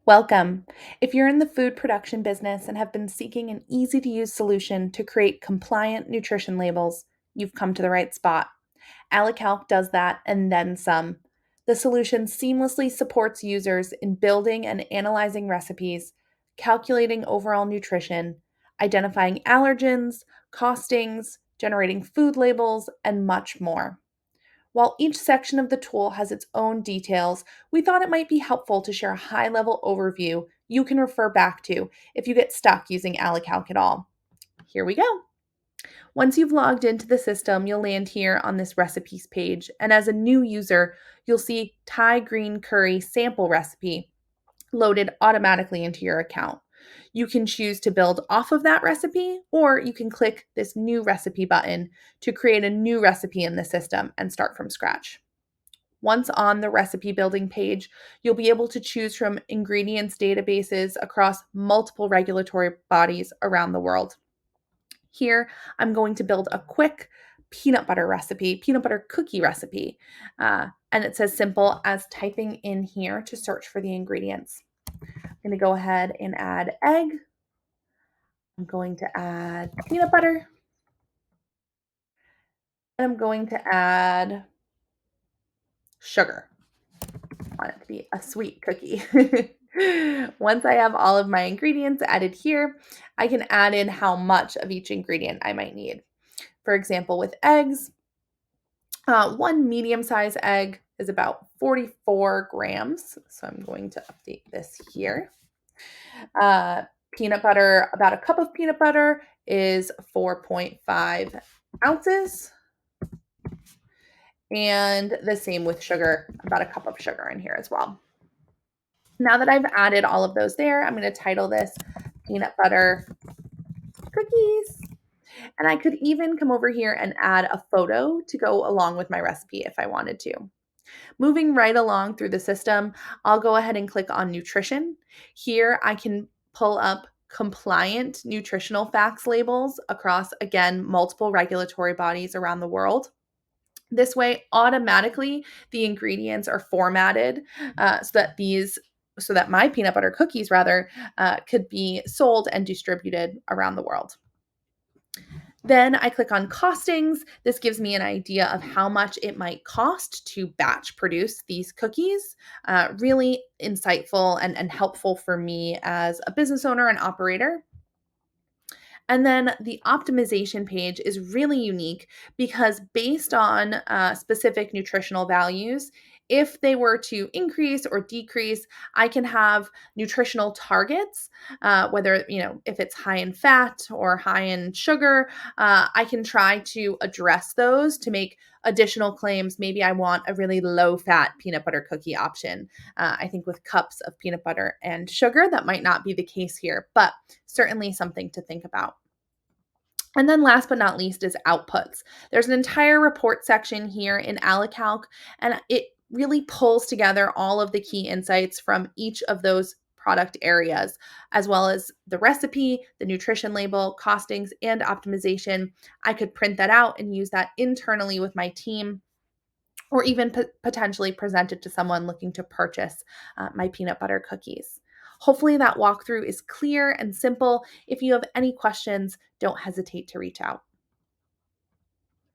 Welcome. If you're in the food production business and have been seeking an easy to use solution to create compliant nutrition labels, you've come to the right spot. A La Calc does that and then some. The solution seamlessly supports users in building and analyzing recipes, calculating overall nutrition, identifying allergens, costings, generating food labels, and much more. While each section of the tool has its own details, we thought it might be helpful to share a high level overview you can refer back to if you get stuck using A La Calc at all. Here we go. Once you've logged into the system, you'll land here on this recipes page. And as a new user, you'll see Thai green curry sample recipe loaded automatically into your account. You can choose to build off of that recipe, or you can click this new recipe button to create a new recipe in the system and start from scratch. Once on the recipe building page, you'll be able to choose from ingredients databases across multiple regulatory bodies around the world. Here, I'm going to build a quick peanut butter recipe, peanut butter cookie recipe. And it's as simple as typing in here to search for the ingredients. I'm going to go ahead and add egg. I'm going to add peanut butter. And I'm going to add sugar. I want it to be a sweet cookie. Once I have all of my ingredients added here, I can add in how much of each ingredient I might need. For example, with eggs, one medium-sized egg is about 44 grams. So I'm going to update this here. Peanut butter, about a cup of peanut butter is 4.5 ounces. And the same with sugar, about a cup of sugar in here as well. Now that I've added all of those there, I'm going to title this peanut butter cookies. And I could even come over here and add a photo to go along with my recipe if I wanted to. Moving right along through the system, I'll go ahead and click on nutrition. Here I can pull up compliant nutritional facts labels across, again, multiple regulatory bodies around the world. This way, automatically, the ingredients are formatted so that my peanut butter cookies, rather, could be sold and distributed around the world. Then I click on costings. This gives me an idea of how much it might cost to batch produce these cookies. Really insightful and helpful for me as a business owner and operator. And then the optimization page is really unique because based on specific nutritional values, if they were to increase or decrease, I can have nutritional targets, whether, if it's high in fat or high in sugar, I can try to address those to make additional claims. Maybe I want a really low fat peanut butter cookie option. I think with cups of peanut butter and sugar, that might not be the case here, but certainly something to think about. And then last but not least is outputs. There's an entire report section here in A La Calc, and it really pulls together all of the key insights from each of those product areas, as well as the recipe, the nutrition label, costings, and optimization. I could print that out and use that internally with my team, or even potentially present it to someone looking to purchase my peanut butter cookies. Hopefully that walkthrough is clear and simple. If you have any questions, don't hesitate to reach out.